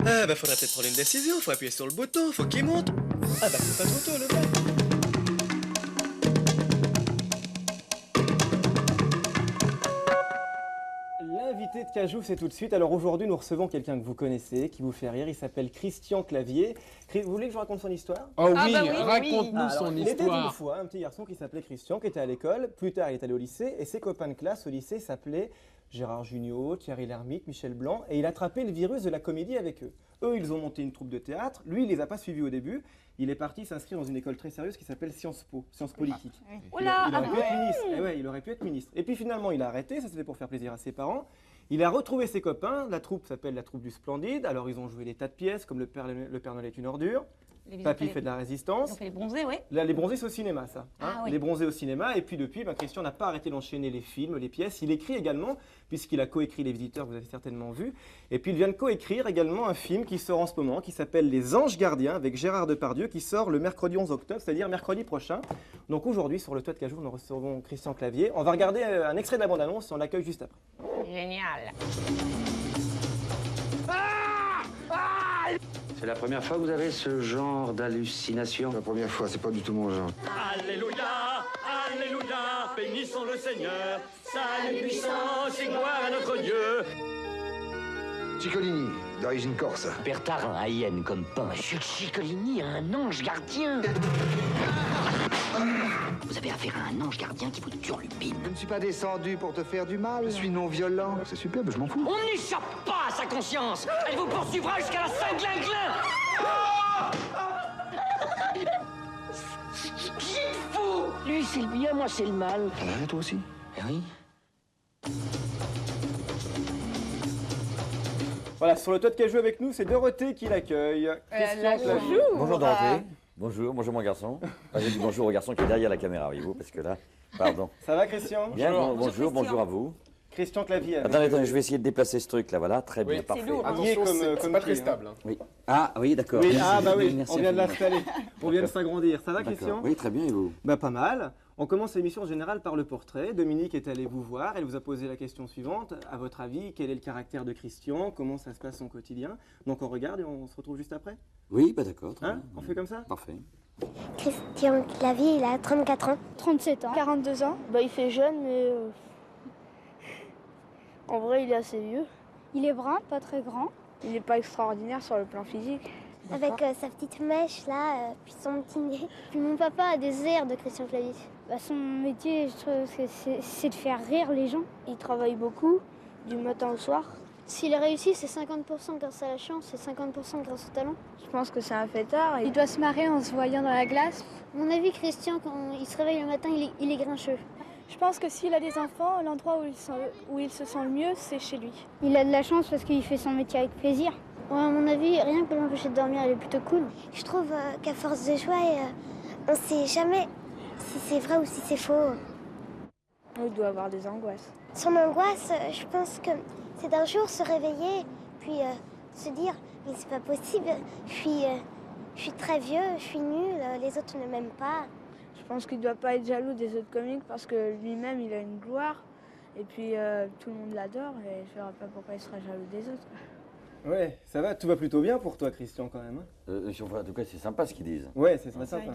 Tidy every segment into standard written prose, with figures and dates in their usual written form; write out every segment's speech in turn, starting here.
Ah bah faudrait peut-être prendre une décision, faut appuyer sur le bouton, faut qu'il monte. Ah bah c'est pas trop tôt le mec. L'invité de Cajou, c'est tout de suite. Alors aujourd'hui, nous recevons quelqu'un que vous connaissez, qui vous fait rire. Il s'appelle Christian Clavier. Vous voulez que je raconte son histoire? Oh oui, bah oui, raconte-nous Alors, son il était une histoire. fois un petit garçon qui s'appelait Christian, qui était à l'école. Plus tard, il est allé au lycée. Et ses copains de classe au lycée s'appelaient Gérard Jugnot, Thierry Lhermitte, Michel Blanc. Et il a attrapé le virus de la comédie avec eux. Eux, ils ont monté une troupe de théâtre. Lui, il les a pas suivis au début. Il est parti s'inscrire dans une école très sérieuse qui s'appelle Sciences Po, Sciences Politiques. Oula, Il aurait pu être ministre. Eh ouais, il aurait pu être ministre. Et puis finalement, il a arrêté. Ça, c'était pour faire plaisir à ses parents. Il a retrouvé ses copains. La troupe s'appelle la troupe du Splendide. Alors, ils ont joué des tas de pièces, comme Le Père Noël est une ordure. Papy fait de la résistance. Ils ont fait les bronzés, oui. Là, les bronzés, c'est au cinéma, ça. Ah oui. Les bronzés au cinéma. Et puis depuis, Christian n'a pas arrêté d'enchaîner les films, les pièces. Il écrit également, puisqu'il a coécrit Les Visiteurs, vous avez certainement vu. Et puis il vient de coécrire également un film qui sort en ce moment, qui s'appelle Les Anges Gardiens, avec Gérard Depardieu, qui sort le mercredi 11 octobre, c'est-à-dire mercredi prochain. Donc aujourd'hui, sur le toit de Cajou, nous recevons Christian Clavier. On va regarder un extrait de la bande-annonce et on l'accueille juste après. Génial. C'est la première fois que vous avez ce genre d'hallucination? La première fois, c'est pas du tout mon genre. Alléluia, Alléluia, bénissons le Seigneur. Salut puissance et gloire à notre Dieu. Ciccolini, d'origine corse. Bertard, un hyène comme pain. Monsieur Ciccolini a un ange gardien. Vous avez affaire à un ange gardien qui vous turlupine. Je ne suis pas descendu pour te faire du mal. Je suis non violent. C'est superbe, je m'en fous. On n'échappe pas à sa conscience. Elle vous poursuivra jusqu'à la Saint-Glinglin. Qui êtes-vous? Lui, c'est le bien, moi, c'est le mal. T'en as un, toi aussi? Eh oui. Voilà, sur le toit de Cajou avec nous, c'est Dorothée qui l'accueille. Christian Clavier. Bonjour Dorothée. Bonjour mon garçon. Ah, j'ai dit bonjour au garçon qui est derrière la caméra, voyez-vous, parce que là, pardon. Ça va, Christian? Bien, Bonjour, bonjour à vous. Christian Clavier. avec- Attendez, je vais essayer de déplacer ce truc là, voilà, très bien, Oui, c'est parfait. lourd. Habillé Attention, comme c'est pas pied, très stable. hein. Oui. Ah oui, d'accord. Oui, Merci, bah oui, merci on vient de infiniment. l'installer. On vient de s'agrandir. Ça va, D'accord. Christian? Oui, très bien, et vous? Bah pas mal. On commence l'émission en général par le portrait. Dominique est allée vous voir, elle vous a posé la question suivante. À votre avis, quel est le caractère de Christian? Comment ça se passe son quotidien? Donc on regarde et on se retrouve juste après. Oui, bah d'accord, très Hein? bien. On fait comme ça? Parfait. Christian Clavier, il a 34 ans. 37 ans. 42 ans. Bah, il fait jeune, mais en vrai, il est assez vieux. Il est brun, pas très grand. Il n'est pas extraordinaire sur le plan physique. Avec sa petite mèche là, puis son petit nez. Puis mon papa a des airs de Christian Clavier. Bah, son métier, je trouve que c'est de faire rire les gens. Il travaille beaucoup, du matin au soir. S'il a réussi, c'est 50% grâce à la chance, c'est 50% grâce au talent. Je pense que c'est un fêtard. Il doit se marrer en se voyant dans la glace. À mon avis, Christian, quand il se réveille le matin, il est grincheux. Je pense que s'il a des enfants, l'endroit où il se sent le mieux, c'est chez lui. Il a de la chance parce qu'il fait son métier avec plaisir. Ouais, à mon avis, rien que l'empêcher de dormir, elle est plutôt cool. Je trouve qu'à force de jouer, on sait jamais si c'est vrai ou si c'est faux. Il doit avoir des angoisses. Son angoisse, je pense que c'est d'un jour se réveiller, puis se dire mais c'est pas possible, je suis très vieux, je suis nul, les autres ne m'aiment pas. Je pense qu'il ne doit pas être jaloux des autres comiques parce que lui-même, il a une gloire. Et puis, tout le monde l'adore et je ne verrai pas pourquoi il sera jaloux des autres. Ouais, ça va, tout va plutôt bien pour toi, Christian, quand même. En tout cas, c'est sympa ce qu'ils disent. Ouais, c'est très sympa.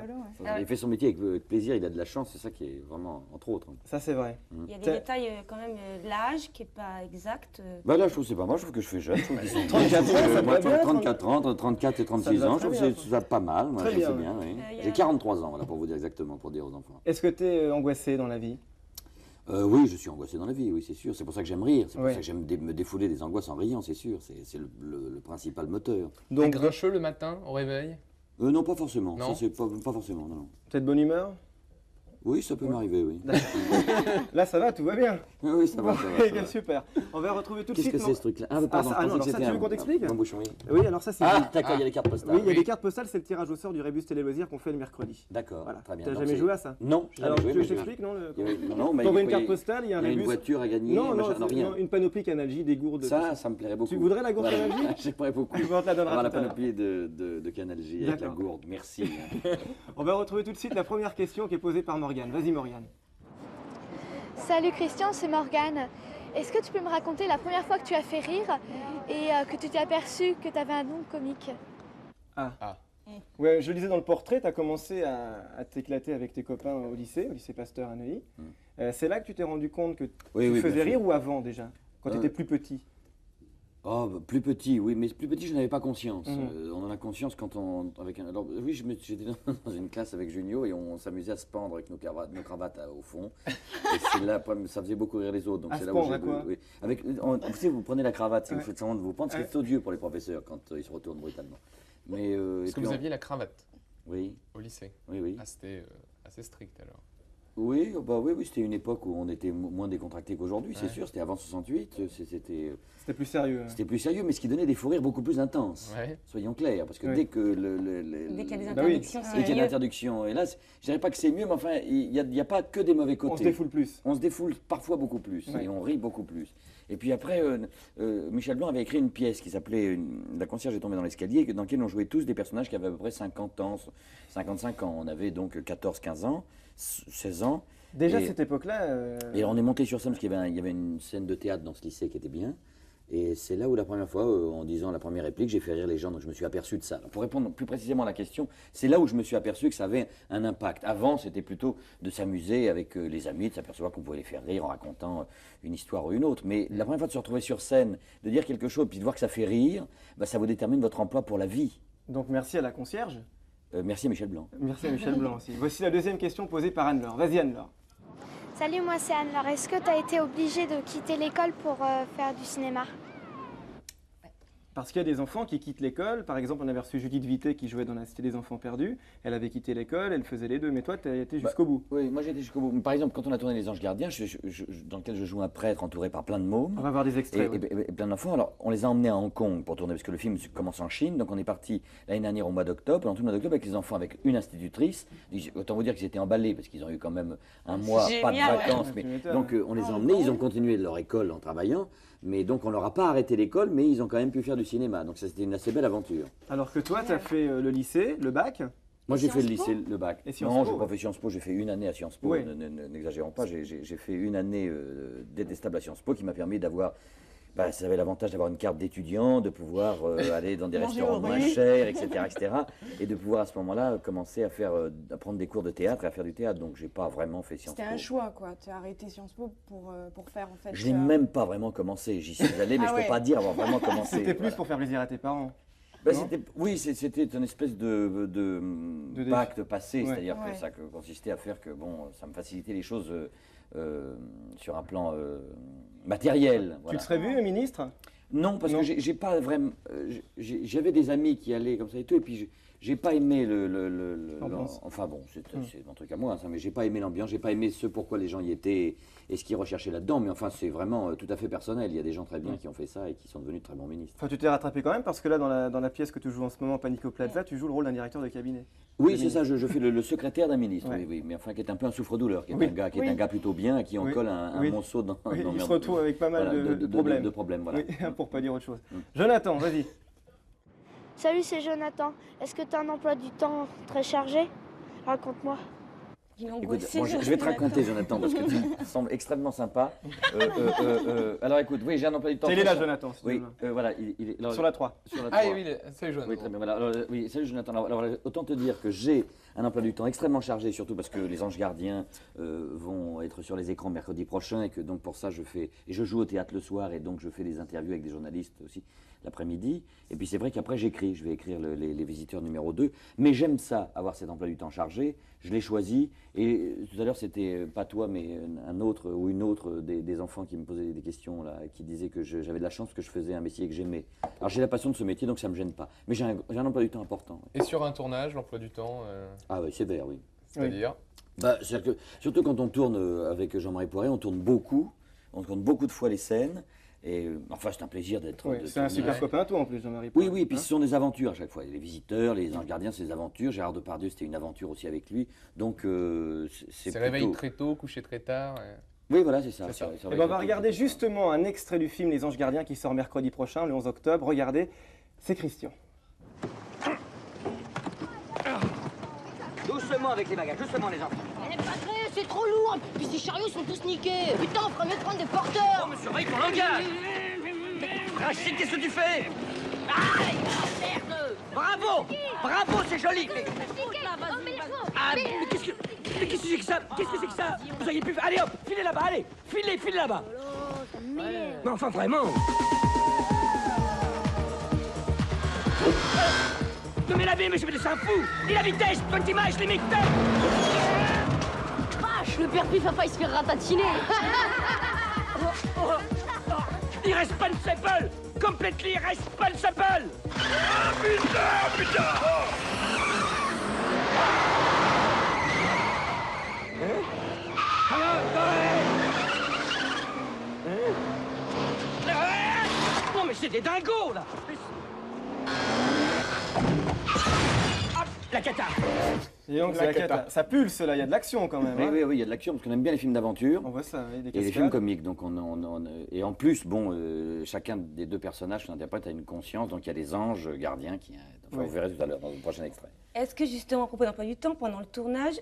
Il fait son métier avec plaisir, il a de la chance, c'est ça qui est vraiment, entre autres. Ça, c'est vrai. Il y a des détails quand même de l'âge qui n'est pas exact. Bah là, je trouve que c'est pas mal, je trouve que je fais jeune. Je trouve qu'ils sont 34 ans, ça moi, va bien, 34 ans, entre 34 et 36 va ans, je très trouve bien, que c'est pas mal. Moi, Très je bien, sais oui. bien, oui. y a- J'ai 43 ans, voilà, pour vous dire exactement, pour dire aux enfants. Est-ce que tu es angoissé dans la vie? Oui, je suis angoissé dans la vie, oui, c'est sûr. C'est pour ça que j'aime rire, c'est pour Ouais. ça que j'aime me défouler des angoisses en riant, c'est sûr. C'est le principal moteur. T'es Donc, grincheux le matin, au réveil? Non, pas forcément. Non. Ça, c'est pas forcément, non. t'es de bonne humeur? Oui, ça peut m'arriver, oui. Là, ça va, tout va bien. Oui, ça va, ça va, ça va. Super. On va retrouver tout de Qu'est-ce suite. que c'est ce truc-là? Ah, pardon, ça- ah je non, pensais alors que ça, c'était tu veux qu'on t'explique un bouchon, oui. Oui, alors ça, c'est. Ah, d'accord, il y a les cartes postales. Oui, il y a des cartes postales, c'est le tirage au sort du Rébus Télé Loisirs qu'on fait le mercredi. D'accord, Voilà. très bien. T'as Donc, jamais c'est- joué à ça? Non, j'ai Alors, jamais tu veux joué, que je mais t'explique, non Non, mais T'aurais une il carte y a- postale, il y a un il y a une Rébus. voiture à gagner, Non, non, machin, rien. une panoplie Canalgie, des gourdes. Ça me plairait beaucoup. Tu voudrais la gourde Voilà. Canal J? J'aimerais beaucoup. On te la donnera Avoir la tout à l'heure. panoplie de Canal J avec la D'accord. gourde, merci. On va retrouver tout de suite la première question qui est posée par Morgane. Vas-y, Morgane. Salut Christian, c'est Morgane. Est-ce que tu peux me raconter la première fois que tu as fait rire et que tu t'es aperçu que tu avais un don comique? Ouais, je le disais dans le portrait, tu as commencé à t'éclater avec tes copains au lycée Pasteur à Neuilly. C'est là que tu t'es rendu compte que tu faisais rire ou avant déjà, quand tu étais plus petit? Plus petit, oui, mais plus petit, je n'avais pas conscience. On en a conscience quand on. Alors, oui, j'étais dans une classe avec Junio et on s'amusait à se pendre avec nos cravates au fond. Et c'est là, ça faisait beaucoup rire les autres. Donc à c'est se là pendre, où quoi oui. Vous savez, vous prenez la cravate, si vous faites semblant de vous pendre, c'est odieux pour les professeurs quand ils se retournent brutalement. Mais, Est-ce que vous aviez la cravate au lycée? Oui. Ah, c'était assez strict alors. Oui, c'était une époque où on était moins décontracté qu'aujourd'hui, c'est sûr. C'était avant 68, c'était plus sérieux. C'était plus sérieux, mais ce qui donnait des fous rires beaucoup plus intenses. Soyons clairs, parce que dès que dès qu'il y a des interdictions, dès qu'il y a des interdictions, et là, je dirais pas que c'est mieux, mais enfin, il n'y a pas que des mauvais côtés. On se défoule plus. On se défoule parfois beaucoup plus, et on rit beaucoup plus. Et puis après, Michel Blanc avait écrit une pièce qui s'appelait La concierge est tombée dans l'escalier, dans laquelle on jouait tous des personnages qui avaient à peu près 50 ans, 55 ans. On avait donc 14-15 ans, 16 ans. Déjà à cette époque-là. Et on est monté sur scène parce qu'il y avait une scène de théâtre dans ce lycée qui était bien. Et c'est là où la première fois, en disant la première réplique, j'ai fait rire les gens, donc je me suis aperçu de ça. Alors, pour répondre plus précisément à la question, c'est là où je me suis aperçu que ça avait un impact. Avant, c'était plutôt de s'amuser avec les amis, de s'apercevoir qu'on pouvait les faire rire en racontant une histoire ou une autre. Mais la première fois de se retrouver sur scène, de dire quelque chose, puis de voir que ça fait rire, ça vous détermine votre emploi pour la vie. Donc merci à la concierge. Merci à Michel Blanc. Merci à Michel Blanc aussi. Voici la deuxième question posée par Anne-Laure. Vas-y Anne-Laure. Salut, moi c'est Anne-Laure. Est-ce que tu as été obligée de quitter l'école pour faire du cinéma? Parce qu'il y a des enfants qui quittent l'école. Par exemple, on avait reçu Judith Vité qui jouait dans la Cité des Enfants Perdus. Elle avait quitté l'école, elle faisait les deux. Mais toi, tu as été jusqu'au bout. Oui, moi j'ai été jusqu'au bout. Par exemple, quand on a tourné Les Anges Gardiens, dans lequel je joue un prêtre entouré par plein de mômes. On va voir des extraits. Et plein d'enfants. Alors, on les a emmenés à Hong Kong pour tourner, parce que le film commence en Chine. Donc, on est parti l'année dernière au mois d'octobre. Pendant tout le mois d'octobre, avec les enfants, avec une institutrice. Autant vous dire qu'ils étaient emballés, parce qu'ils ont eu quand même un mois, pas de vacances. Mais, donc, on les a emmenés. Ils ont continué leur école en travaillant. Mais donc, on leur a pas arrêté l'école, mais ils ont quand même pu faire du cinéma. Donc, ça, c'était une assez belle aventure. Alors que toi, tu as fait le lycée, le bac. Moi, j'ai fait le lycée, le bac. Et Sciences non, Po, je n'ai pas fait Sciences Po, j'ai fait une année à Sciences Po. Oui. N'exagérons pas, j'ai fait une année détestable à Sciences Po qui m'a permis d'avoir. Ça avait l'avantage d'avoir une carte d'étudiant, de pouvoir aller dans des restaurants moins chers, etc., et de pouvoir à ce moment-là commencer à prendre des cours de théâtre et à faire du théâtre. Donc, j'ai pas vraiment fait Sciences Po. C'était un choix, quoi. Tu as arrêté Sciences Po pour faire en fait. Je n'ai même pas vraiment commencé. J'y suis allé, mais je ne peux pas dire avoir vraiment commencé. C'était plus pour faire plaisir à tes parents. Oui, c'était une espèce de pacte passé, c'est-à-dire que ça consistait à faire que ça me facilitait les choses sur un plan matériel. Tu te serais vu ministre? Non, parce que j'ai pas vraiment. J'avais des amis qui allaient comme ça et tout, et puis j'ai pas aimé enfin bon, c'est mon truc à moi, ça, mais j'ai pas aimé l'ambiance, j'ai pas aimé ce pourquoi les gens y étaient et ce qu'ils recherchaient là-dedans. Mais enfin, c'est vraiment tout à fait personnel. Il y a des gens très bien qui ont fait ça et qui sont devenus de très bons ministres. Enfin, tu t'es rattrapé quand même parce que là, dans la pièce que tu joues en ce moment, Panico Plaza, tu joues le rôle d'un directeur de cabinet. Oui, c'est ça. Je fais le secrétaire d'un ministre. Oui, mais enfin, qui est un peu un souffre-douleur, qui est un gars plutôt bien, à qui on colle un monceau dans. Il se retrouve avec pas mal de problèmes. De problèmes, voilà. Oui, pour pas dire autre chose. Jonathan, vas-y. Salut, c'est Jonathan. Est-ce que tu as un emploi du temps très chargé? Raconte-moi. Écoute, je vais te raconter, Jonathan, parce que tu me sembles extrêmement sympa. Alors écoute, oui, j'ai un emploi du temps. Il est là, Jonathan. Oui, voilà, il est sur la 3. Ah oui, salut Jonathan. Oui, très bien. Voilà. Alors, oui, salut Jonathan. Alors, autant te dire que j'ai un emploi du temps extrêmement chargé, surtout parce que les Anges Gardiens vont être sur les écrans mercredi prochain, et que donc pour ça je joue au théâtre le soir, et donc je fais des interviews avec des journalistes aussi l'après-midi. Et puis c'est vrai qu'après je vais écrire les Visiteurs numéro 2, mais j'aime ça, avoir cet emploi du temps chargé. Je l'ai choisi, et tout à l'heure c'était pas toi mais un autre ou une autre des enfants qui me posaient des questions là, qui disaient que j'avais de la chance que je faisais un métier que j'aimais. Alors j'ai la passion de ce métier, donc ça me gêne pas, mais j'ai un emploi du temps important. Et sur un tournage, l'emploi du temps Ah oui, sévère, oui. C'est-à-dire c'est-à-dire que, surtout quand on tourne avec Jean-Marie Poiré, on tourne beaucoup de fois les scènes. Et enfin, c'est un plaisir d'être. C'est un super copain à toi en plus, Jean-Marie Poiré. Oui, et puis ce sont des aventures à chaque fois. Les Visiteurs, les Anges Gardiens, c'est des aventures. Gérard Depardieu, c'était une aventure aussi avec lui. Donc, c'est réveil très tôt, coucher très tard. Oui, voilà, c'est ça. Et on va regarder justement un extrait du film Les Anges Gardiens qui sort mercredi prochain, le 11 octobre. Regardez, c'est Christian. Doucement avec les bagages, doucement les enfants. Elle est pas très c'est trop lourd. Puis ces chariots sont tous niqués. Putain, on ferait mieux de prendre des porteurs. Oh, mais surveille ton langage. Rachid, qu'est-ce que tu fais? Aïe, merde. Bravo! Bravo, c'est joli! Ah, mais qu'est-ce que c'est que ça? Qu'est-ce que c'est que ça? Vous auriez pu... Allez hop, filez là-bas, allez! Filez là-bas! Mais enfin, vraiment! Ne mais mais je vais laisser un fou! Et la vitesse, 20 miles limite! Vache, le père Pif va pas se faire ratatiner. Il reste pas de Responsible! Completely responsible! Ah, putain! Non mais c'est des dingos là! Hop, la cata! Et donc, c'est la cata. Ça pulse là, il y a de l'action quand même. Oui, oui, il y a de l'action parce qu'on aime bien les films d'aventure. On voit ça, oui, des et les cascades. films comiques. Donc et en plus, bon, chacun des deux personnages qu'on interprète a une conscience. Donc il y a des anges gardiens qui. Enfin, vous verrez tout à l'heure dans le prochain extrait. Est-ce que justement, à propos d'emploi du temps, pendant le tournage,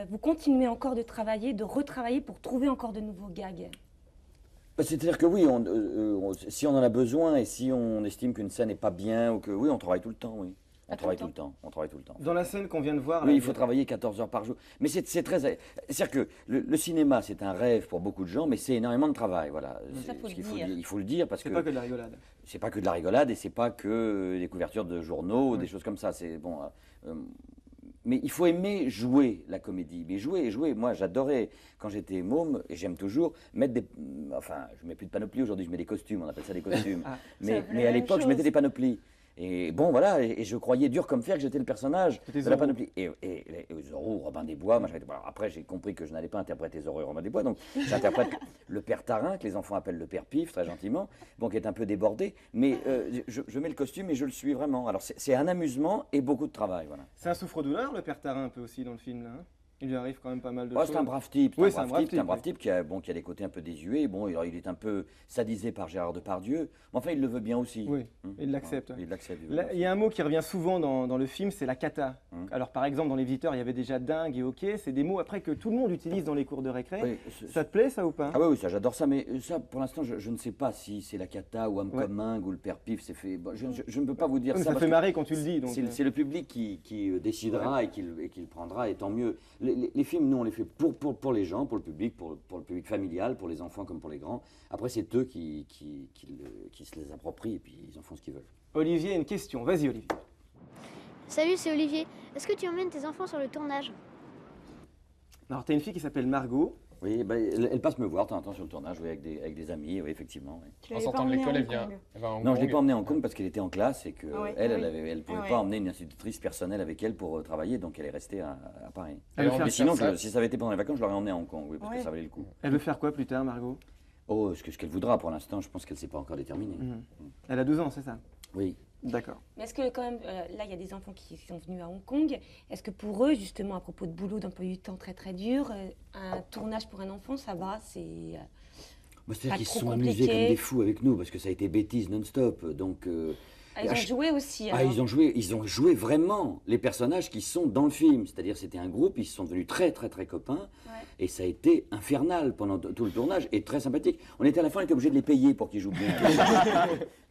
vous continuez encore de travailler, de retravailler pour trouver encore de nouveaux gags? C'est-à-dire que oui, si on en a besoin et si on estime qu'une scène n'est pas bien ou que oui, on travaille tout le temps, oui. On travaille tout le temps. On travaille tout le temps. Dans la scène qu'on vient de voir. Oui, il faut travailler 14 heures par jour. Mais c'est très. C'est-à-dire que le cinéma, c'est un rêve pour beaucoup de gens, mais c'est énormément de travail. Voilà. Il faut le dire parce que. C'est pas que de la rigolade. C'est pas que de la rigolade et c'est pas que des couvertures de journaux, des choses comme ça. C'est bon. Mais il faut aimer jouer la comédie. Mais jouer. Moi, j'adorais, quand j'étais môme, et j'aime toujours, mettre des... Enfin, je mets plus de panoplie aujourd'hui, je mets des costumes, on appelle ça des costumes. mais à l'époque, je mettais des panoplies. Et bon, voilà, et je croyais dur comme fer que j'étais le personnage de la panoplie. Et Zorro, Robin des Bois, machin. Voilà. Après, j'ai compris que je n'allais pas interpréter Zorro et Robin des Bois, donc j'interprète le père Tarin, que les enfants appellent le père Pif, très gentiment, bon, qui est un peu débordé. Mais je mets le costume et je le suis vraiment. Alors, c'est un amusement et beaucoup de travail, voilà. C'est un souffre-douleur, le père Tarin, un peu aussi, dans le film, là, hein. Il lui arrive quand même pas mal de choses. C'est un brave type. Oui, c'est un brave type qui a des côtés un peu désuets. Bon, il est un peu sadisé par Gérard Depardieu. Mais enfin, il le veut bien aussi. Oui, il l'accepte. Il l'accepte. Il y a un mot qui revient souvent dans le film, c'est la cata. Alors, par exemple, dans Les Visiteurs, il y avait déjà dingue et ok. C'est des mots après que tout le monde utilise dans les cours de récré. Oui, ça te plaît, ça, ou pas? Ah oui, ça, j'adore ça. Mais ça, pour l'instant, je ne sais pas si c'est la cata ou Amcoming ou le père Pif. C'est fait. Bon, je ne peux pas vous dire ça. Ça fait marrer quand tu le dis. C'est le public qui décidera et qui le prendra, et tant mieux. Les films, nous, on les fait pour les gens, pour le public familial, pour les enfants comme pour les grands. Après, c'est eux qui se les approprient et puis ils en font ce qu'ils veulent. Olivier, une question. Vas-y, Olivier. Salut, c'est Olivier. Est-ce que tu emmènes tes enfants sur le tournage? Alors, tu as une fille qui s'appelle Margot. Oui, elle passe me voir de temps en temps sur le tournage, oui, avec des amis, oui, effectivement. Oui. En sortant de l'école, elle vient à Hong Non, Kong. je ne l'ai pas emmenée à Hong Kong parce qu'elle était en classe et qu'elle ne pouvait pas emmener une institutrice personnelle avec elle pour travailler, donc elle est restée à Paris. Mais sinon, si ça avait été pendant les vacances, je l'aurais emmenée à Hong Kong, oui, parce que ça valait le coup. Elle veut faire quoi plus tard, Margot? Oh, ce qu'elle voudra pour l'instant, je pense qu'elle ne s'est pas encore déterminée. Elle a 12 ans, c'est ça? Oui. D'accord. Mais est-ce que quand même, là, il y a des enfants qui sont venus à Hong Kong. Est-ce que pour eux, justement, à propos de boulot, d'emploi du temps très très dur, un tournage pour un enfant, ça va, c'est c'est-à-dire qu'ils se sont amusés comme des fous avec nous, parce que ça a été bêtise non-stop, donc... ils ont joué aussi. Ils ont joué vraiment les personnages qui sont dans le film. C'est-à-dire c'était un groupe, ils se sont devenus très très très copains. Et ça a été infernal pendant tout le tournage et très sympathique. On était à la fin, on était obligé de les payer pour qu'ils jouent bien.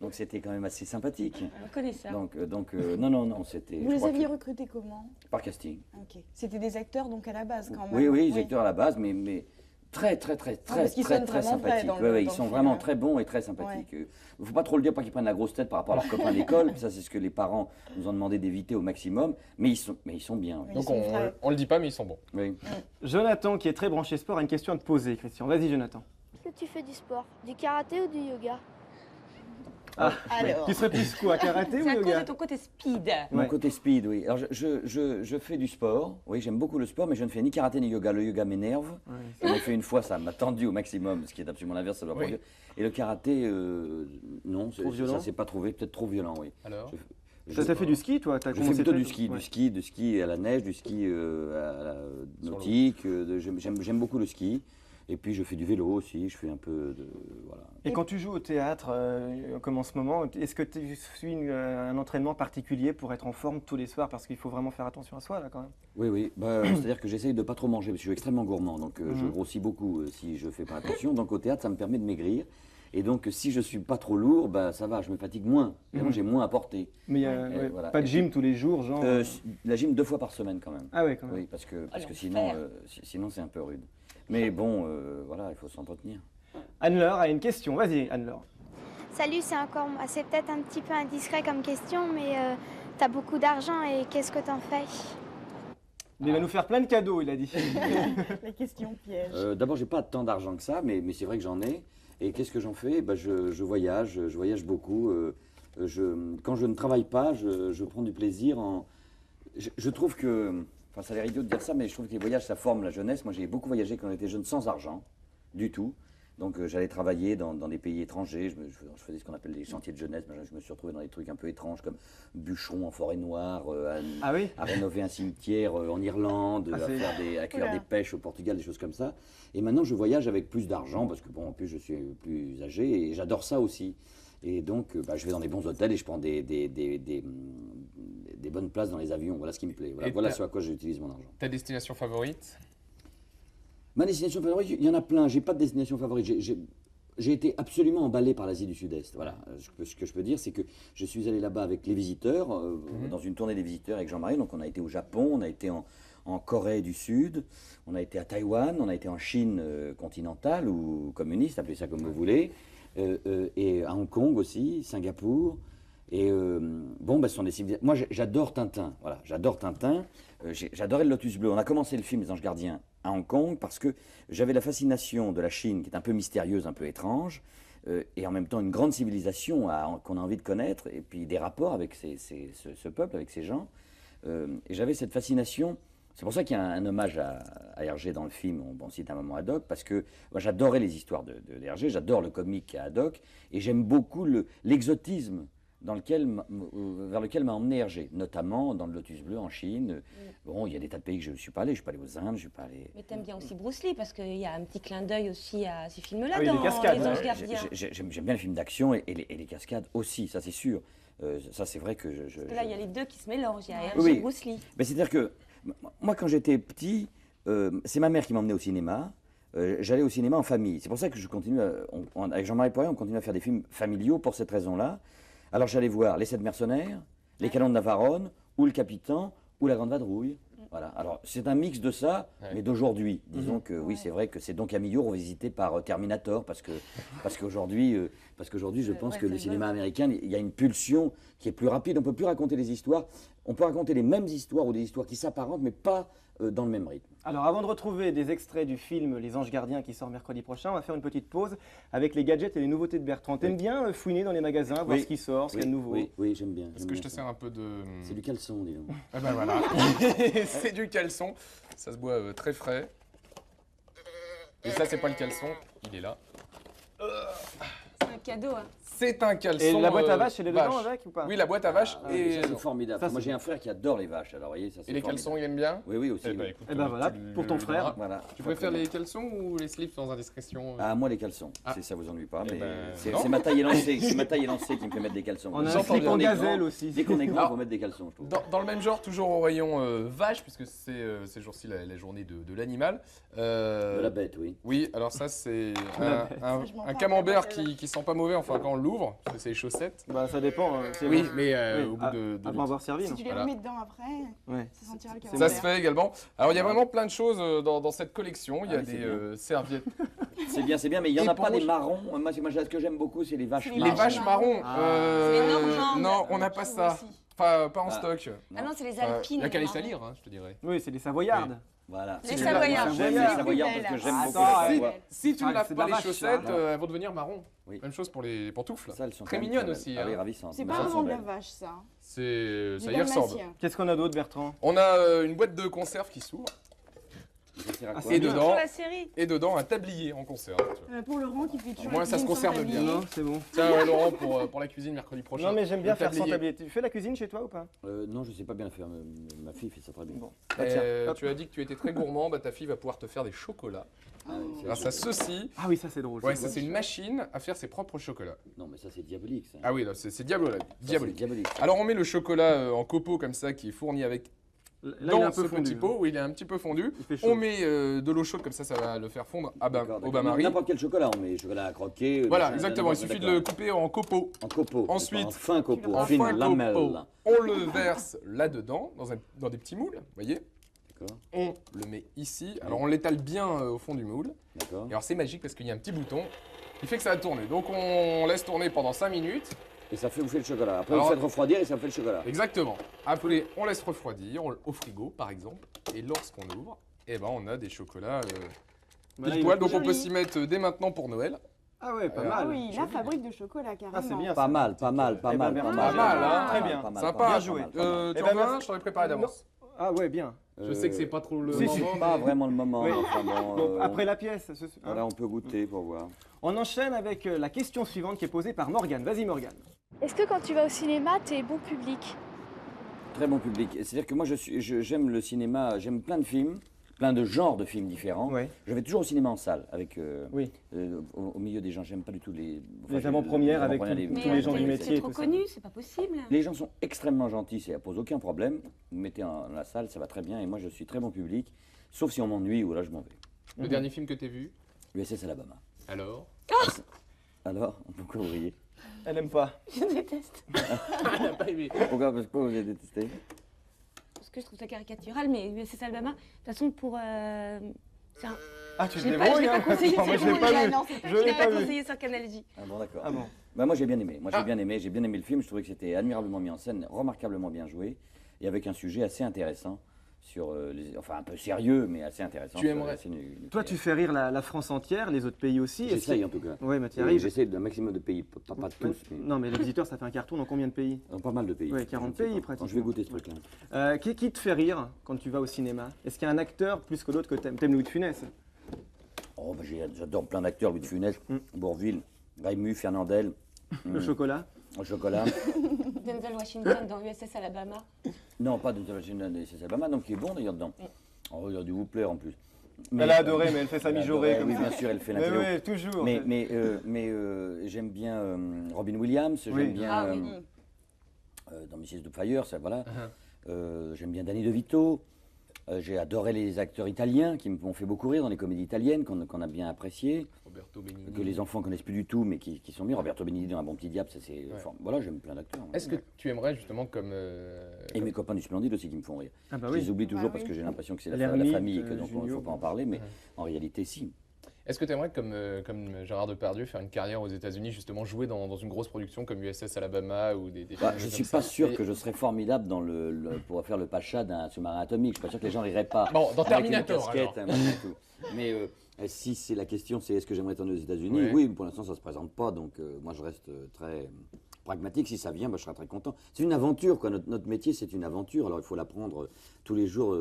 Donc c'était quand même assez sympathique. On connaît ça. Donc non, c'était... Vous les aviez recrutés comment? Par casting. Ok. C'était des acteurs donc à la base quand même. Oui, des acteurs à la base, mais très sympathiques. Ils sont vraiment très bons et très sympathiques. Il ne faut pas trop le dire, pas qu'ils prennent la grosse tête par rapport à leurs copains d'école. Ça, c'est ce que les parents nous ont demandé d'éviter au maximum. Mais ils sont bien. Donc on le dit pas, mais ils sont bons. Oui. Jonathan, qui est très branché sport, a une question à te poser, Christian. Vas-y, Jonathan. Est-ce que tu fais du sport? Du karaté ou du yoga? Alors. Tu serais plus quoi, karaté ou yoga? C'est à cause de ton côté speed. Mon côté speed, oui. Alors je fais du sport. Oui, j'aime beaucoup le sport, mais je ne fais ni karaté ni yoga. Le yoga m'énerve. J'en ai fait une fois, ça m'a tendu au maximum, ce qui est absolument l'inverse, ça doit produire. Et le karaté, non, ça s'est pas trouvé, peut-être trop violent, oui. Alors T'as fait du ski, toi? Je fais plutôt du ski à la neige, du ski à la nautique. J'aime beaucoup le ski. Et puis je fais du vélo aussi, je fais un peu de... Voilà. Et quand tu joues au théâtre, comme en ce moment, est-ce que tu suis un entraînement particulier pour être en forme tous les soirs? Parce qu'il faut vraiment faire attention à soi, là, quand même. Oui, oui. Bah, c'est-à-dire que j'essaye de pas trop manger, parce que je suis extrêmement gourmand, donc je grossis beaucoup si je fais pas attention. Donc au théâtre, ça me permet de maigrir. Et donc si je suis pas trop lourd, bah, ça va, je me fatigue moins. Évidemment, j'ai moins à porter. Mais voilà. pas de gym tous les jours, genre La gym 2 fois par semaine quand même. Ah ouais, quand même. Oui, parce que sinon c'est un peu rude. Mais bon, voilà, il faut s'entretenir. Anne-Laure a une question. Vas-y, Anne-Laure. Salut, c'est peut-être un petit peu indiscret comme question, mais t'as beaucoup d'argent et qu'est-ce que t'en fais? Il va nous faire plein de cadeaux, il a dit. La question piège. D'abord, j'ai pas tant d'argent que ça, mais c'est vrai que j'en ai. Et qu'est-ce que j'en fais? Bah, je voyage beaucoup. Quand je ne travaille pas, je prends du plaisir en... Je trouve que... Enfin, ça a l'air idiot de dire ça, mais je trouve que les voyages, ça forme la jeunesse. Moi, j'ai beaucoup voyagé quand j'étais jeune sans argent, du tout. Donc, j'allais travailler dans des pays étrangers. Je faisais ce qu'on appelle des chantiers de jeunesse. Je me suis retrouvé dans des trucs un peu étranges, comme bûcheron en forêt noire, à rénover un cimetière en Irlande, à cuire des pêches au Portugal, des choses comme ça. Et maintenant, je voyage avec plus d'argent, parce que, bon, en plus, je suis plus âgé, et j'adore ça aussi. Et donc, je vais dans des bons hôtels et je prends des bonnes places dans les avions. Voilà ce qui me plaît. Voilà ce à quoi j'utilise mon argent. Ta destination favorite? Ma destination favorite, il y en a plein. J'ai pas de destination favorite. J'ai été absolument emballé par l'Asie du Sud-Est. Voilà. Ce que je peux dire, c'est que je suis allé là-bas avec les visiteurs, dans une tournée des visiteurs avec Jean-Marie. Donc, on a été au Japon, on a été en Corée du Sud, on a été à Taïwan, on a été en Chine continentale ou communiste, appelez ça comme vous voulez. Et à Hong Kong aussi, Singapour. Et ce sont des civilisations. Moi, j'adore Tintin. Voilà, j'adore Tintin. J'adorais le Lotus Bleu. On a commencé le film Les Anges Gardiens à Hong Kong parce que j'avais la fascination de la Chine, qui est un peu mystérieuse, un peu étrange, et en même temps une grande civilisation qu'on a envie de connaître, et puis des rapports avec ce peuple, avec ces gens. Et j'avais cette fascination. C'est pour ça qu'il y a un hommage à Hergé dans le film, on cite un moment Haddock, parce que moi, j'adorais les histoires de Hergé, j'adore le comique à Haddock, et j'aime beaucoup l'exotisme vers lequel m'a emmené Hergé, notamment dans le Lotus Bleu en Chine. Bon, il y a des tas de pays que je ne suis pas allé aux Indes, je suis pas allé... Mais t'aimes bien aussi Bruce Lee, parce qu'il y a un petit clin d'œil aussi à ces films-là les dans cascades, Les Anges Gardiens. J'aime bien les films d'action et les cascades aussi, ça c'est sûr. Ça c'est vrai que Parce que là, il y a les deux qui se mélangent, il y a Hergé et Bruce Lee. Mais c'est-à-dire que, moi quand j'étais petit, c'est ma mère qui m'emmenait au cinéma. J'allais au cinéma en famille. C'est pour ça que je continue, avec Jean-Marie Poirier, on continue à faire des films familiaux pour cette raison-là. Alors j'allais voir Les 7 mercenaires, Les Canons de Navarone, ou Le Capitaine, ou La Grande Vadrouille. Voilà. Alors c'est un mix de ça, mais d'aujourd'hui. Disons que oui, c'est vrai que c'est Don Camillo revisité par Terminator, parce qu'aujourd'hui, je pense que le cinéma américain, il y a une pulsion qui est plus rapide. On ne peut plus raconter les histoires. On peut raconter les mêmes histoires ou des histoires qui s'apparentent, mais pas dans le même rythme. Alors avant de retrouver des extraits du film Les Anges Gardiens qui sort mercredi prochain, on va faire une petite pause avec les gadgets et les nouveautés de Bertrand. T'aimes bien fouiner dans les magasins, voir ce qui sort, ce qu'il y a de nouveau? Oui, j'aime bien. Est-ce que je te sers un peu de... C'est du caleçon, dis donc. Ah ben voilà, c'est du caleçon, ça se boit très frais. Et ça, c'est pas le caleçon, il est là. C'est un cadeau, hein. C'est un caleçon. Et la boîte à vache, elle est dedans avec ou pas? Oui, la boîte à vache. Et c'est formidable. Moi j'ai un frère qui adore les vaches. Alors, voyez, ça, et les caleçons, il aime bien? Oui, aussi. Et ben voilà, pour ton frère. Voilà. Tu préfères les caleçons ou les slips sans indiscrétion? Ah, moi les caleçons. Si ça vous ennuie pas, mais c'est ma taille élancée. C'est ma taille élancée qui me fait mettre des caleçons. On a un slip en gazelle aussi. Dès qu'on est grand, on va mettre des caleçons, je trouve. Dans le même genre, toujours au rayon vache, puisque c'est ces jours-ci la journée de l'animal. De la bête, oui. Oui, alors ça c'est un camembert qui sent pas mauvais, enfin quand on l'ouvre, parce que c'est les chaussettes. Bah ça dépend. Oui, mais au bout de avant avoir servi. Si tu les remets dedans après, ça sentira le camembert. Ça se fait également. Alors il y a vraiment plein de choses dans cette collection. Il y a des serviettes. C'est bien, mais il n'y en a pas des marrons. Moi, ce que j'aime beaucoup, c'est les vaches marron. Les vaches marron. C'est les Normandes. Non, on n'a pas ça. Pas en stock. Ah non, c'est les Alpines. Il n'y a qu'à les salir, je te dirais. Oui, c'est les Savoyardes. Voilà. Les Savoyardes. J'aime les Savoyardes parce que j'aime beaucoup les Savoyardes. Si tu ne laves pas les chaussettes, elles vont devenir marron. Oui. Même chose pour les pantoufles. Ça, elles sont très mignonnes aussi. Ah oui, ravissantes. C'est pas vraiment de la vache, ça. Ça y ressemble. Qu'est-ce qu'on a d'autre, Bertrand? On a une boîte de conserve qui s'ouvre. Ça sert à Ah, quoi Et bien. dedans, Pour la série. et dedans un tablier en conserve. tu vois. Pour Laurent qui fait toujours. Au moins, la ça se cuisine sans conserve bien. tablier. Non, c'est bon. Tiens, Laurent, pour la cuisine mercredi prochain. Non, mais j'aime bien le faire sans tablier. tablier. Tu fais la cuisine chez toi ou pas? Non, je sais pas bien le faire. Ma fille fait ça très bien. Bon. Ah, tiens, hop. Tu as dit que tu étais très gourmand, bah ta fille va pouvoir te faire des chocolats. C'est Grâce à ceci. Ah oui, ça c'est drôle. Ouais, ça c'est une machine à faire ses propres chocolats. Non, mais ça c'est diabolique. Ça. Ah oui, là, c'est Ça, diabolique. c'est diabolique. Alors on met le chocolat en copeaux comme ça qui est fourni avec Là, il est dans un ce peu fondu. petit pot où il est un petit peu fondu. Il fait chaud. On met de l'eau chaude comme ça va le faire fondre D'accord, au bain-marie. N'importe quel chocolat, on met chocolat à croquer. Voilà, machin, exactement. Il d'accord. suffit de le couper en copeaux. En copeaux. Ensuite, en fin copeaux, en En fine fin lamelle. copeaux. On le verse là-dedans, dans des petits moules, vous voyez. D'accord, On le met ici. Alors on l'étale bien au fond du moule. d'accord. Et alors c'est magique parce qu'il y a un petit bouton qui fait que ça va tourner. Donc on laisse tourner pendant 5 minutes. Et ça fait bouffer le chocolat. Après, Alors- vous faites refroidir et ça fait le chocolat. Exactement. Après, on laisse refroidir au frigo par exemple. Et lorsqu'on ouvre, eh ben, on a des chocolats Voilà, pile il poil. est Donc on joli. peut s'y mettre dès maintenant pour Noël. Ah ouais, pas Alors, Ah mal. oui, la fabrique de chocolat carrément. Ah, c'est bien. Pas ça. mal, pas mal, pas Eh ben, mal, merci. pas mal. Pas mal, hein. Très bien. Pas mal, Sympa. pas mal, Bien joué. pas mal, pas mal. Tu Eh en ben, veux un? merci. Je t'aurais préparé d'avance. Ah ouais, bien. Je sais que c'est pas trop le Si, moment. si. mais- Pas vraiment le moment. Oui. Enfin bon, Bon, après la pièce. hein. voilà, on peut goûter pour voir. On enchaîne avec la question suivante qui est posée par Morgane. Vas-y Morgane. Est-ce que quand tu vas au cinéma, t'es bon public? Très bon public. C'est-à-dire que moi, j'aime le cinéma, j'aime plein de films, plein de genres de films différents. Ouais. Je vais toujours au cinéma en salle, avec Oui. au milieu des gens. J'aime pas du tout les avant-premières avec avant-premières, tous les gens du métier. C'est et trop tout ça. connu, c'est pas possible. Les gens sont extrêmement gentils, ça pose aucun problème. Vous mettez dans la salle, ça va très bien. Et moi, je suis très bon public, sauf si on m'ennuie ou là, je m'en vais. Le dernier film que t'as vu? USS Alabama. Alors? Alors, pourquoi vous riez? Elle aime pas. Je déteste. Elle n'a pas aimé. Pourquoi vous avez détesté? Parce que je trouve ça caricatural, mais USS Alabama, de toute façon, pour. C'est un... Ah, tu Je te l'ai pas- je l'ai débrouilles, pas hein. conseillé Non, moi, sur je l'ai mon pas lien, vu. non, c'est Je Je l'ai l'ai pas pas vu. conseillé sur Canal J. Ah bon, d'accord. Ah bon. Bah, moi j'ai bien aimé. Moi j'ai bien aimé le film. Je trouvais que c'était admirablement mis en scène, remarquablement bien joué, et avec un sujet assez intéressant sur, enfin un peu sérieux, mais assez intéressant. Tu sur aimerais- la scène nucléaire. Toi, tu fais rire la France entière, les autres pays aussi. J'essaye en tout cas. Ouais, mais tu y Et arrives. J'essaie d'un maximum de pays, pas tous, mais Non, mais les visiteurs, ça fait un carton dans combien de pays? dans pas mal de pays. Ouais, 40 Je ne sais pays, pas. pratiquement. Je vais goûter ce truc-là. Qui te fait rire quand tu vas au cinéma? Est-ce qu'il y a un acteur plus que d'autres que t'aimes? T'aimes Louis de Funès? Oh, bah, j'adore plein d'acteurs, Louis de Funès, Bourvil, Raimu, Fernandel. Le chocolat? Au chocolat. Denzel Washington dans USS Alabama. Non, pas de c'est Alabama, donc qui est bon d'ailleurs dedans. Oh, il y a du Hoopler en plus. Elle a adoré, mais elle fait sa elle a mijaurée adoré, comme oui, ça. bien sûr, elle fait Mais l'intello. oui, toujours. Mais j'aime bien Robin Williams, Oui. j'aime bien Ah oui. dans Mrs. Doubtfire, ça voilà. Uh-huh. J'aime bien Danny DeVito. J'ai adoré les acteurs italiens qui m'ont fait beaucoup rire dans les comédies italiennes qu'on a bien appréciées, Roberto Benigni. que les enfants connaissent plus du tout, mais qui sont bien. Roberto Benigni dans Un bon petit diable, ça c'est. Ouais. Enfin, voilà, j'aime plein d'acteurs. Est-ce que tu aimerais justement comme. Et mes copains du Splendide aussi qui me font rire. Ah bah Je oui. les oublie toujours Bah parce oui. que j'ai l'impression que c'est la L'ermite, famille et que donc il ne Junio. faut pas en parler, mais en réalité si. Est-ce que tu aimerais, comme Gérard Depardieu, faire une carrière aux États-Unis, justement jouer dans une grosse production comme USS Alabama ou des Bah, films je comme suis ça pas sûr Et- que je serais formidable pour faire le pacha d'un sous-marin atomique. Je suis pas sûr que les gens riraient pas. Bon, dans avec Terminator, une casquette, alors. un machin et tout. Mais si c'est la question, c'est est-ce que j'aimerais tourner aux États-Unis? Ouais. Oui, pour l'instant ça se présente pas, donc moi je reste très pragmatique. Si ça vient, bah, je serai très content. C'est une aventure, quoi. Notre métier, c'est une aventure. Alors il faut l'apprendre tous les jours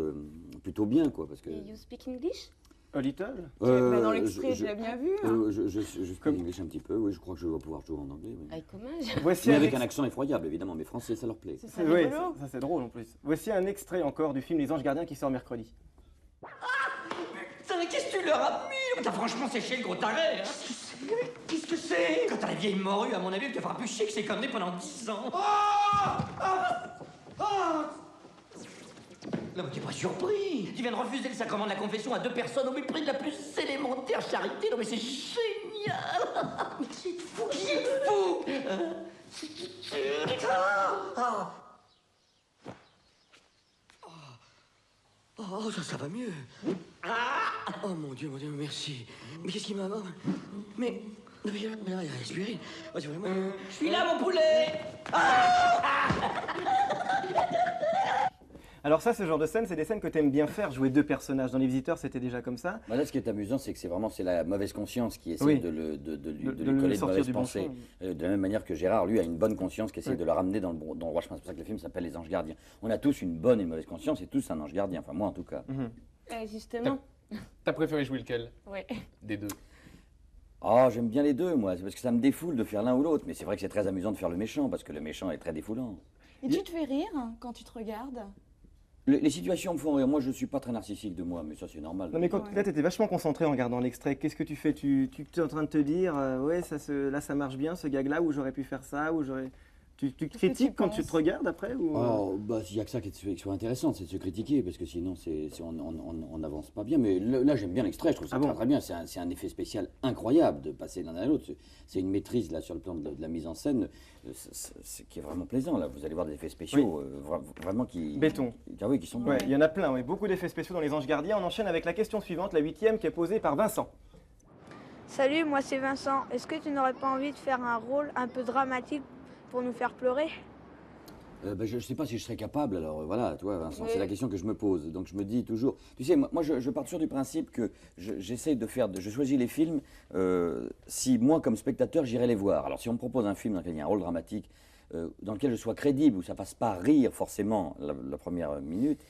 plutôt bien, quoi, parce que. Et you speak English? A little? Bah, dans l'extrait, je- tu l'as bien vu. Hein. je speak English un petit peu. Oui, je crois que je vais pouvoir jouer en anglais. Oui. Avec comment? Voici Mais un avec ex- un accent effroyable, évidemment. Mais français, ça leur plaît. C'est ça Oui, rigolo. ça c'est drôle en plus. Voici un extrait encore du film Les Anges Gardiens qui sort mercredi. Putain, mais qu'est-ce que tu leur as mis? T'as franchement séché le gros taré, hein? Qu'est-ce que c'est? Quand t'as la vieille morue, à mon avis, elle te fera plus chier que ces conneries pendant 10 ans. Non, mais t'es pas surpris. Tu viens de refuser le sacrement de la confession à 2 personnes au mépris de la plus élémentaire charité. Non, mais c'est génial. Mais c'est fou, c'est fou. Ah. Oh, ça va mieux. Ah! Oh mon Dieu, merci. Mais qu'est-ce qui m'a... Mais il y a l'aspirine. Oh, c'est vraiment... Je suis là, mon poulet. Alors ça, ce genre de scène, c'est des scènes que t'aimes bien faire, jouer deux personnages. Dans Les Visiteurs, c'était déjà comme ça. Bah là, ce qui est amusant, c'est que c'est la mauvaise conscience qui essaie Oui. de lui le coller de sortir mauvaises du bon pensées. chemin. De la même manière que Gérard, lui, a une bonne conscience qui essaie Oui. de le ramener dans le droit chemin. C'est pour ça que le film s'appelle Les Anges Gardiens. On a tous une bonne et une mauvaise conscience et tous un ange gardien. Enfin, moi en tout cas. Mhm. Justement, T'as préféré jouer lequel Ouais. des deux? Oh, j'aime bien les deux, moi. C'est parce que ça me défoule de faire l'un ou l'autre. Mais c'est vrai que c'est très amusant de faire le méchant, parce que le méchant est très défoulant. Et tu te fais rire quand tu te regardes? Les situations me font rire. Moi, je suis pas très narcissique de moi, mais ça, c'est normal. Non mais quand là t'étais vachement concentré en regardant l'extrait, qu'est-ce que tu fais? Tu es en train de te dire ouais là ça marche bien ce gag là, ou j'aurais pu faire ça, ou j'aurais... Tu critiques quand tu te regardes après ou... Oh, bah, il n'y a que ça qui soit intéressant, c'est de se critiquer, parce que sinon, on n'avance pas bien. Mais là, j'aime bien l'extrait, je trouve ça très bien. C'est un effet spécial incroyable de passer l'un à l'autre. C'est une maîtrise, là, sur le plan de la mise en scène, qui est vraiment plaisant. Là, vous allez voir des effets spéciaux vraiment qui... Béton. Qui sont bons. Ouais, il y en a plein, oui. Beaucoup d'effets spéciaux dans Les Anges Gardiens. On enchaîne avec la question suivante, la 8e, qui est posée par Vincent. Salut, moi c'est Vincent. Est-ce que tu n'aurais pas envie de faire un rôle un peu dramatique pour nous faire pleurer? Je ne sais pas si je serais capable, alors voilà, toi Vincent, c'est la question que je me pose. Donc je me dis toujours, tu sais, moi je pars toujours du principe que j'essaye de faire, je choisis les films si moi comme spectateur j'irai les voir. Alors si on me propose un film dans lequel il y a un rôle dramatique, dans lequel je sois crédible, où ça passe pas rire forcément la première minute,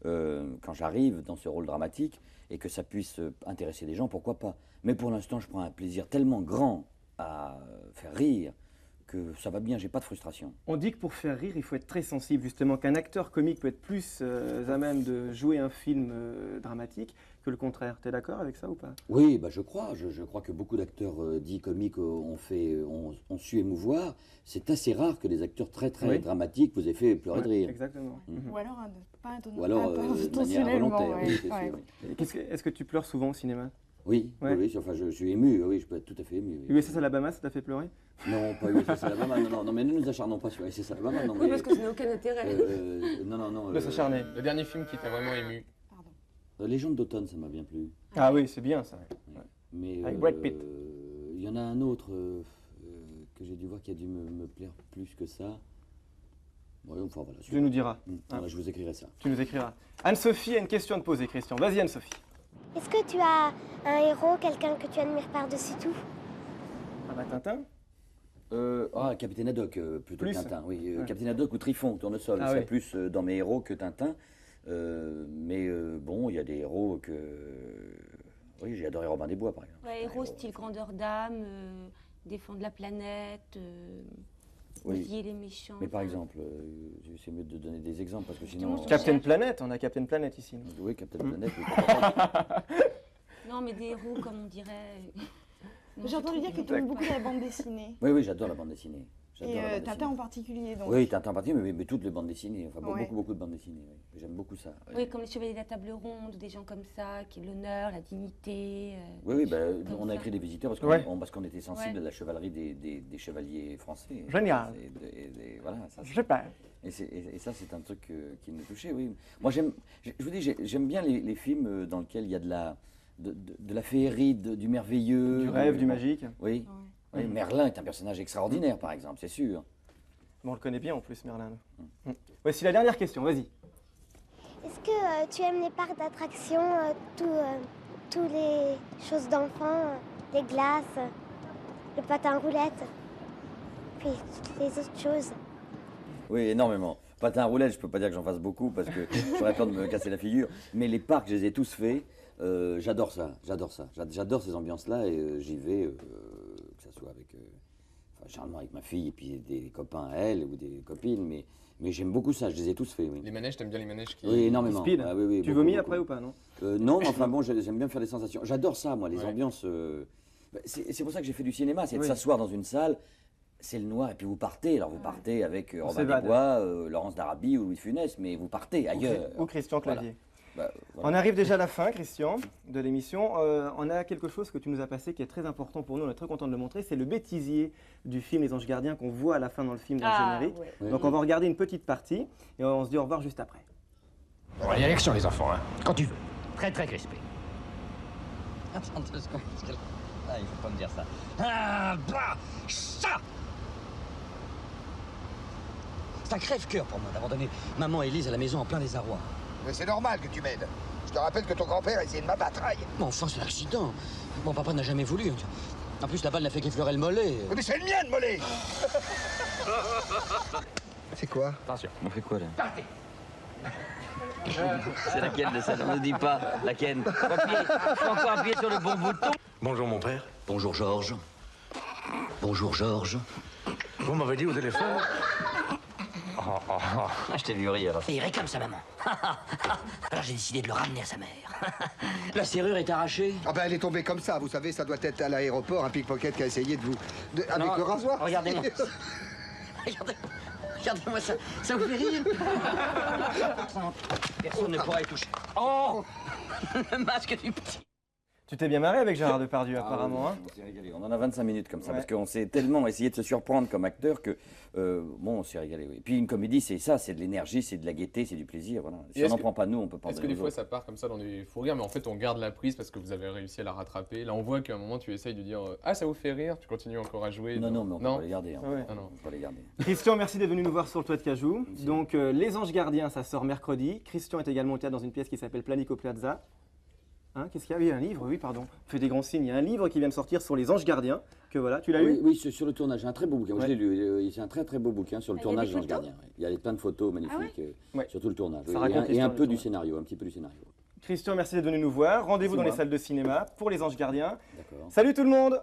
quand j'arrive dans ce rôle dramatique, et que ça puisse intéresser des gens, pourquoi pas. Mais pour l'instant je prends un plaisir tellement grand à faire rire, que ça va bien, j'ai pas de frustration. On dit que pour faire rire, il faut être très sensible, justement, qu'un acteur comique peut être plus à même de jouer un film dramatique que le contraire. Tu es d'accord avec ça ou pas? Oui, bah je crois que beaucoup d'acteurs dits comiques ont su émouvoir. C'est assez rare que les acteurs très dramatiques vous aient fait pleurer de rire. Exactement. Ou alors pas Ou alors de manière volontaire. Oui, c'est sûr, oui. Est-ce que tu pleures souvent au cinéma? Oui, enfin je suis ému, oui, je peux être tout à fait ému. Oui. USS Alabama, ça t'a fait pleurer? Non, pas USS Alabama, non, mais ne nous acharnons pas sur USS Alabama. Non, Oui, parce que ça n'a aucun intérêt. De s'acharner. Le dernier film qui t'a vraiment ému? Légende d'automne, ça m'a bien plu. Ah oui, c'est bien ça. Ouais. Mais avec Brad Pitt. Il y en a un autre que j'ai dû voir qui a dû me plaire plus que ça. Bon, enfin, voilà, tu nous diras. Je vous écrirai ça. Tu nous écriras. Anne-Sophie a une question à te poser, Christian. Vas-y Anne-Sophie. Est-ce que tu as un héros, quelqu'un que tu admires par-dessus tout? Ah bah Tintin. Capitaine Haddock, plutôt Plus. Tintin, oui. Capitaine Haddock ou Trifon, Tournesol, Ah, c'est oui. plus dans mes héros que Tintin. Mais bon, il y a des héros que... Oui, j'ai adoré Robin des Bois, par exemple. Ouais, héros style grandeur d'âme, défendre la planète, Oui. lier les méchants. Mais par exemple, c'est mieux de donner des exemples, parce que sinon... Captain Planet, on a Captain Planet ici. Oui, Captain Planet. Non, mais des héros, comme on dirait... J'ai entendu dire que tu aimes beaucoup la bande dessinée. Oui, j'adore la bande dessinée. Et Tintin en particulier, donc. Oui, Tintin en particulier, mais toutes les bandes dessinées. Enfin, Ouais. beaucoup de bandes dessinées. Oui. J'aime beaucoup ça. Oui, comme les Chevaliers de la Table Ronde, des gens comme ça, qui l'honneur, la dignité. Oui, comme on a ça. écrit des visiteurs parce qu'on était sensible à la chevalerie des chevaliers français. Génial. Voilà, ça, Je sais pas. Et ça, c'est un truc qui me touchait, oui. Moi, je vous dis, j'aime bien les films dans lesquels il y a de la féerie, du merveilleux. Du rêve, du magique. Oui. Oui, Merlin est un personnage extraordinaire, par exemple, c'est sûr. Bon, on le connaît bien en plus, Merlin. Voici la dernière question, vas-y. Est-ce que tu aimes les parcs d'attractions, tous les choses d'enfants, les glaces, le patin roulette, puis toutes les autres choses? Oui, énormément. Patin à roulette, je peux pas dire que j'en fasse beaucoup parce que j'aurais peur de me casser la figure. Mais les parcs, je les ai tous faits. J'adore ça. J'adore ces ambiances-là et j'y vais, que ce soit avec, généralement avec ma fille et puis des copains à elle ou des copines. Mais j'aime beaucoup ça. Je les ai tous faits. Oui. Les manèges, t'aimes bien les manèges qui... Oui, énormément. Speed. Ah, oui, Tu vomis après ou pas, non? Non, mais enfin bon, j'aime bien faire des sensations. J'adore ça, moi, les ambiances. C'est pour ça que j'ai fait du cinéma, c'est de s'asseoir dans une salle. C'est le noir et puis vous partez. Alors vous partez avec Robin des Bois, Laurence d'Arabie ou Louis de Funès, mais vous partez ailleurs. Ou Christian Clavier. Voilà. On arrive déjà à la fin, Christian, de l'émission. On a quelque chose que tu nous as passé qui est très important pour nous. On est très content de le montrer. C'est le bêtisier du film Les Anges Gardiens qu'on voit à la fin dans le film, dans le générique. Ouais. Donc on va regarder une petite partie et on se dit au revoir juste après. Bon, allez, action les enfants, hein. Quand tu veux. Très crispé. Attends 2 secondes, parce que... Ah, il faut pas me dire ça. Ah, bah, ça! C'est un crève-cœur pour moi d'abandonner maman et Élise à la maison en plein désarroi. Mais c'est normal que tu m'aides. Je te rappelle que ton grand-père a essayé de m'abattre. Aïe. Mais enfin, c'est un accident. Mon papa n'a jamais voulu. En plus, la balle n'a fait qu'effleurer le mollet. Mais c'est le mien, le mollet. C'est quoi? Attention. On fait quoi là? Partez. C'est laquelle de ça? On ne dit pas laquelle. Faut encore appuyer sur le bon bouton. Bonjour mon père. Bonjour Georges. Bonjour Georges. Vous m'avez dit au téléphone. Ah, je t'ai vu rire. Et il réclame sa maman. Alors j'ai décidé de le ramener à sa mère. La serrure est arrachée. Ah ben elle est tombée comme ça, vous savez, ça doit être à l'aéroport, un pickpocket qui a essayé de vous... avec Non, le rasoir. regardez-moi. Regardez-moi ça. Ça vous fait rire? Personne ne pourra y toucher. Oh, le masque du petit. Tu t'es bien marré avec Gérard Depardieu, Ah apparemment. oui, Hein. on s'est régalé. On en a 25 minutes comme ça, Ouais. parce qu'on s'est tellement essayé de se surprendre comme acteur que, bon, on s'est régalé. Oui. Puis une comédie, c'est ça, c'est de l'énergie, c'est de la gaieté, c'est du plaisir. Voilà. Si Et on est-ce n'en que- prend pas nous, on peut pas en Est-ce que donner des aux fois autres. ça part comme ça dans des fous rires, mais en fait on garde la prise parce que vous avez réussi à la rattraper? Là on voit qu'à un moment tu essayes de dire ah ça vous fait rire, tu continues encore à jouer. Non, mais on peut pas les garder. Hein. Ouais. Ah non. On peut pas les garder. Christian, merci d'être venu nous voir sur le toit de Cajou. Donc, Les Anges Gardiens, ça sort mercredi. Christian est également au théâtre dans une pièce qui s'appelle Planico Plaza. Hein, qu'est-ce qu'il y a? Oui, un livre, oui, pardon. Fais des grands signes. Il y a un livre qui vient de sortir sur les Anges Gardiens, que voilà, tu l'as Oui, lu? oui, c'est sur le tournage. Un très beau bouquin. Ouais. Je l'ai lu. C'est un très très beau bouquin sur le Il y a tournage des d'Ange photos Gardien. Il y a plein de photos magnifiques, Ouais. surtout le tournage. Ça Oui, raconte et un l'histoire peu du du tournage. scénario, un petit peu du scénario. Christian, merci d'être venu nous voir. Rendez-vous C'est dans les moi. salles de cinéma pour les Anges Gardiens. D'accord. Salut tout le monde!